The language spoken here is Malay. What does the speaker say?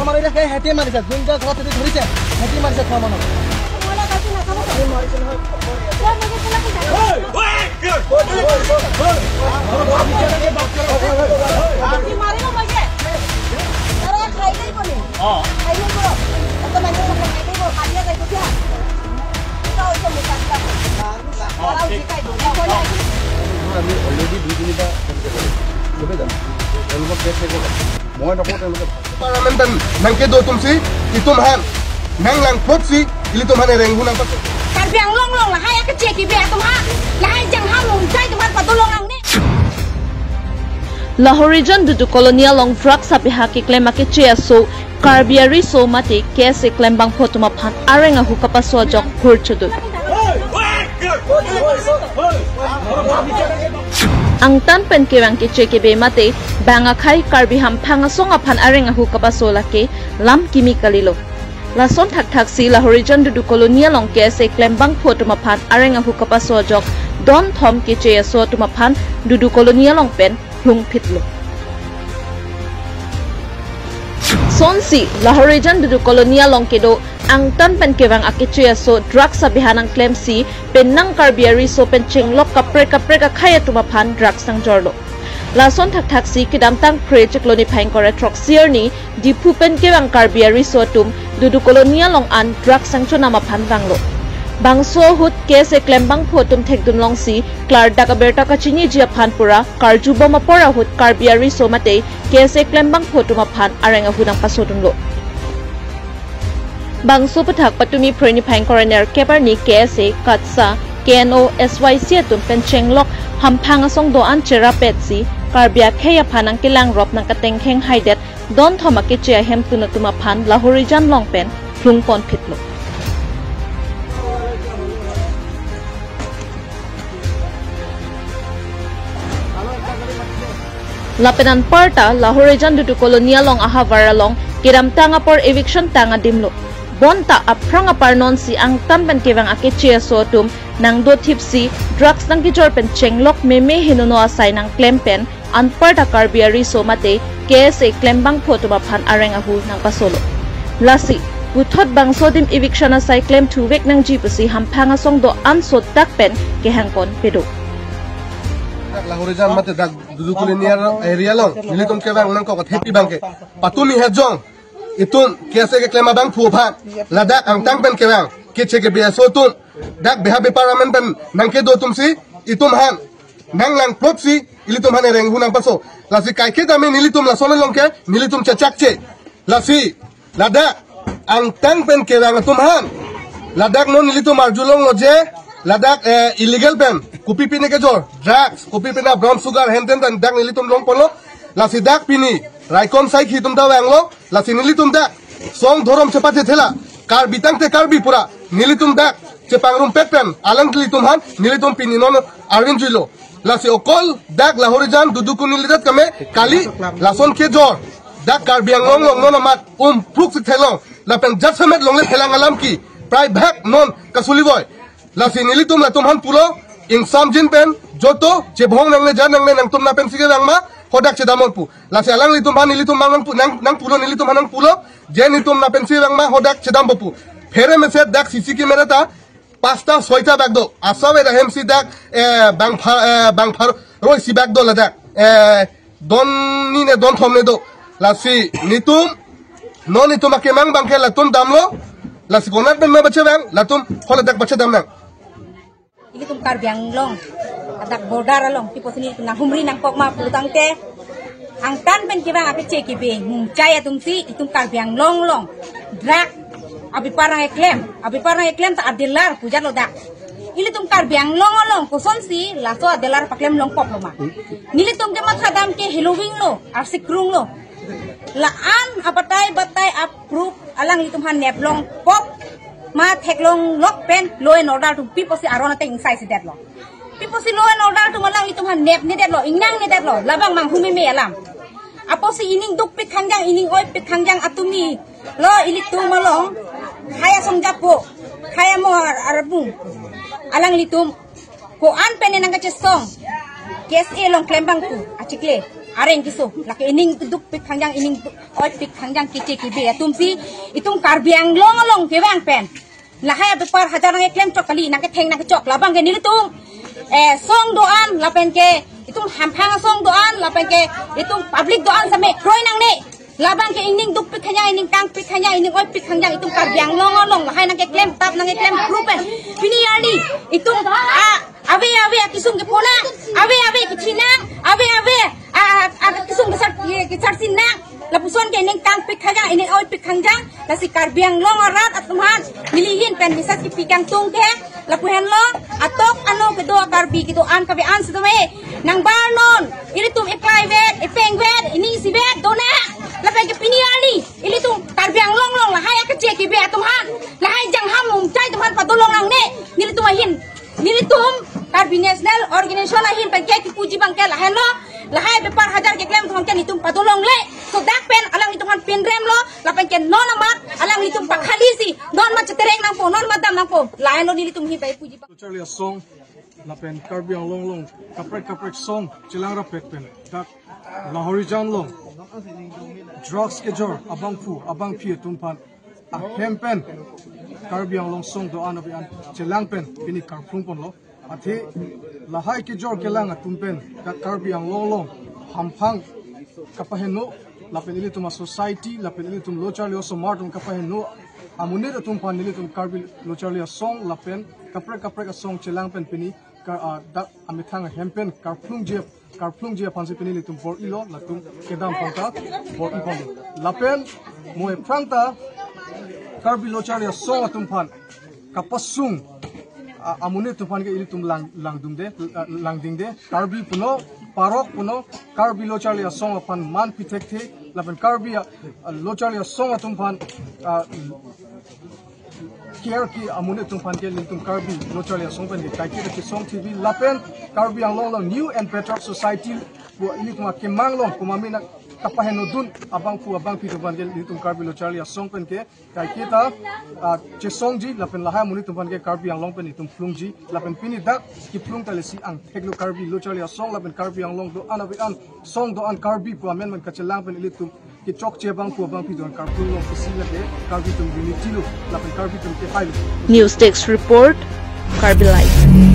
আমার এটা কে হেঁটে মারিছে দুইটা ঘর থেকে ধরিছে হেঁটে মারিছে খাওয়া মানুষ আমি অলরেডি 2-3টা চলে যাম তেওঁলোকক কেছ লাগিব মই নকওঁ তেওঁলোকে পাৰ্লামেণ্ট নাংকে দো তুমছি কি তুম হান nang lang proxy ili tum hane reng hunang paso kar biang long long la hai ka che ki be tum ha la hai jang ha long chai tum pa dolong lang ni Lahore region du colonial long drug sapi ha ki claim ke che so carbiari so mati case claim bang photoma phan arenga hu ka paso jok khur chudu ang tan pen ke wang ke che ke be mate banga khai karbi ham phanga songa phan arenga hu ka paso la ke lam kimi kalilo Lason thak si Lahore region du colonial long case claim bang photoma phan arenga hu ka paso jok don thom ke che so tuma phan du colonial long pen lung phitlo Sonsi Lahore region du colonial long kedo ang tan pen kewang akiche so drugs sa bihanang claim si penang carbiari so pen chinglok kapre ka khaya tuma phan drugs sang jorlo Lason thak si kidam tang pre chikloni phang kore troxier ni dipu pen kewang carbiari so tum du colonial long an drugs sang chona ma phan banglo Bangso hut case claim bang photum thekdum long si klar daka berta ka chini jia phan pura karjuba ma pora hut carbiari so mate case claim bang photuma phan arenga hudang pasodun lo Bangso pathak patumi preni phang coroner keparni case katsa KNO SYC tum penchenglok hamphanga song do an chera petsi karbia kheya phanang kilang rop nang kateng kheng haidet don thoma ke che hem tunatuma phan Lahore jan long pen flung pon phitlo Lapenan parta Lahore region du colonial long aha varalong kiram tanga por eviction tanga dimlo bonta aprang aparnon si ang tamben kewang akeche so tum nang do tipsi drugs nang ki jor pen chenglok meme hinono asai nang claim pen an parta carbiari so mate case claim bang photo ba phan arenga hu nang pasolo lasi uthot bang so dim eviction asai claim thu wek nang jipsi hamphanga song do an so tak pen ke hangkon pedo Lahore jan mate dak du colonial area long nilitum kewang nang ko happy bangke patumi hejong itun kese ke klema bang phu pha ladak ang tang pen kewang ke che ke bia so tun dak beha be parliament pen nang ke do tum si itum han nang lang proxy ilitum han reng hunang paso lasi kai ke dami nilitum la somen long ke nilitum chachak che lasi ladak ang tang pen kewang tum han ladak non nilitum arjulong oje ladak illegal pen kupi pine ke jor drugs kupi pina brown sugar henten dan dak nilitum long polo lasi dak pini raikom sai khitum da wanglo lasi nilitum dak song thorom chepate thela kar bitang te kar bi pura nilitum dak chepangrum petpen alang nilitum han nilitum pini non arvin julo lasi okol dak Lahore jan dudukun nilidat kame kali lason ke jor dak kar biang long long non mat pruk se thelong lapen judgment long le thelang alam ki prai bhak non kasuli boy lasi nilitum la tum han pulo insam jin pen joto chebhong nang le jan nang le nang tum na pen sige nang ma hodak chedamon pu lasi alang litum han nilitum mang pu nang pulo nilitum hanang pulo je nitum na pen sige nang ma hodak chedam pu fere me se dak CC camera ta pasta soita bag do asawe da MC dak bang phar roi si bag do la dak don ni ne don thomne do lasi nitum no nitum ke mang bang ke latum damlo lasi konat ben me bache bang latum khole dak bache dam nang ini tum kar biang long adak border long tipo sini nang humri nang pok ma putang te ang tan ben kibang ake che ki be mung chaya tum si itum kar biang long long drag abi parang eklem ta adelar puja lo dak ili tum kar biang long long ko son si la so adelar paklem long pop lo ma nili tum ke mat khadam ke halloween lo ar sikrung lo la an abatai batai approve alang li tum han nep long pop ma thek long lok pen law and order to people si arona te inside si that lo people si law and order to malang li tum han nep ni that lo inang ni that lo labang mang humi me alam apo si ining duk pit khangjang ining oi pit khangjang atumi lo ili tu malong khaya song japo khaya mo arabung alang li tum ko an pen nang ka song kes e long claim bang tu achikle areng kiso laki ining duk pik kangjang ining oi pik kangjang kice kibe atum si itum karbiang long kewang pen lahai bepar hajar nang klaim cok kali nang ke theng nang ke cok labang ke nilitung song doan lapen ke itum hampang song doan lapen ke itum public doan same kroi nang ne labang ke ining duk pik kangjang ining tang pik kangjang ining oi pik kangjang itum karbiang long lahai nang ke klaim tap nang ke klaim group pini yani itum ave kisung ke pona ave kichinang ave kisung besar sinang lapuson ke ining tang pik kangjang ining oi pik kangjang lasi karbiang long arat atman milihin pen bisa ki pikang tung ke lapuhen long atok ano kedo karbi kedo an kabe an sedome nang barnon ini tum iklai vet ipeng vet ini si vet dona lapen ke piniani ini tum karbiang long lahai ke cek ki be atman lahai jang ham cai tuhan patulong nang ne nili tum ahin nili tum karbi national organization ahin pen ke puji bangke lahai lo lahai bepar hajar ke klaim tuhan ke nitum patulong le so dak pen alang itu han pin rem lo lapen ke non amat alang itu pakhali si non ma cetereng nang po non madam nang po lain lo nili tum hi pai puji Charlie song lapen karbiang long kaprek song chilang rapet pen dak lahorijan long drugs ke jor abang pi tumpan a hempen karbiang long song do an abian chilang pen pini karphung pon lo athi lahai ke jor kelang atumpen dak karbiang long hampang kapaheno lapen ili tuma society lapen ili tum locharli oso martum kapaheno amunir tumpan ili tum karbi locharli song lapen kaprek song chilang pen pini dak amithang hempen karplung je pansi pini litum por ilo latum kedam pangka por ipon lapen moe prangta karbi locharli song atum pan kapasung amune tufan ke ili tum langding de karbi puno parok puno karbi locharli song apan man pitek the lapen karbi locharli song atum pan care ki amune tumpan ke lintum karbi locharli song pen kai ki song tv lapen karbi ang long new and better society bu ini tuma kemang long kumamina kapaheno dun abang pi tumpan ke lintum karbi locharli song pen ke kai ki ta che song ji lapen lahai amune tumpan ke karbi ang long pen itum flung ji lapen pini dak ki flung talesi ang theklo karbi locharli song lapen karbi ang long do anabi an song do an karbi pu amen man kachelang pen ilitum ki chok che bang pi don karbi long ki sila ke karbi tum unity lo lapen karbi tum ke hai News Desk Report, Karbi Live.